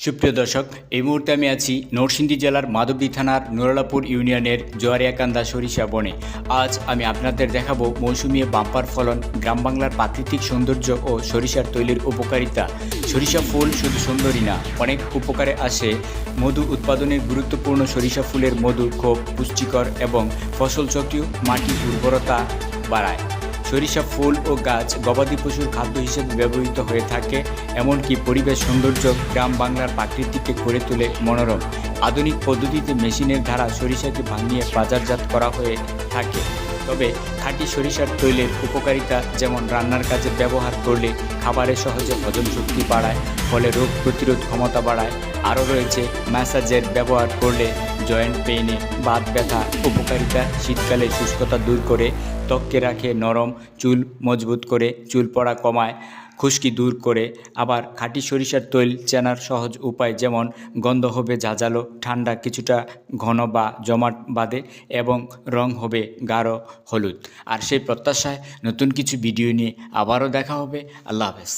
সুপ্রিয় দর্শক, এই মুহূর্তে আমি আছি নরসিংদী জেলার মাধবদী থানার নুরালাপুর ইউনিয়নের জোয়ারিয়াকান্দা সরিষা বনে। আজ আমি আপনাদের দেখাবো মৌসুমী বাম্পার ফলন, গ্রাম বাংলার প্রাকৃতিক সৌন্দর্য ও সরিষার তৈলের উপকারিতা। সরিষা ফুল শুধু সুন্দরই না, অনেক উপকারে আসে। মধু উৎপাদনের গুরুত্বপূর্ণ। সরিষা ফুলের মধু খুব পুষ্টিকর এবং ফসল চক্রীয় মাটির উর্বরতা বাড়ায়। সরিষা ফুল ও গাছ গবাদি পশুর খাদ্য হিসেবে ব্যবহৃত হয়ে থাকে। এমনকি পরিবেশ সৌন্দর্য গ্রাম বাংলার প্রাকৃতিককে করে তোলে মনোরম। আধুনিক পদ্ধতিতে মেশিনের দ্বারা সরিষাকে ভাঙিয়ে বাজারজাত করা হয়ে থাকে। তবে খাঁটি সরিষার তৈলের উপকারিতা যেমন রান্নার কাজে ব্যবহার করলে খাবারে সহজে হজম শক্তি বাড়ায়, ফলে রোগ প্রতিরোধ ক্ষমতা বাড়ায়। আরও রয়েছে ম্যাসাজের ব্যবহার করলে জয়েন্ট পেইনে, বাত ব্যথা উপকারিতা। শীতকালে শুষ্কতা দূর করে, ত্বককে রাখে নরম, চুল মজবুত করে, চুল পড়া কমায়, খুশকি দূর করে। আবার খাঁটি সরিষার তৈল চেনার সহজ উপায়, যেমন গন্ধ হবে ঝাঁঝালো, ঠান্ডা কিছুটা ঘন বা জমাট বাঁধে এবং রং হবে গাঢ় হলুদ। আর সেই প্রত্যাশায় নতুন কিছু ভিডিও নিয়ে আবারও দেখা হবে। আল্লাহ হাফেজ।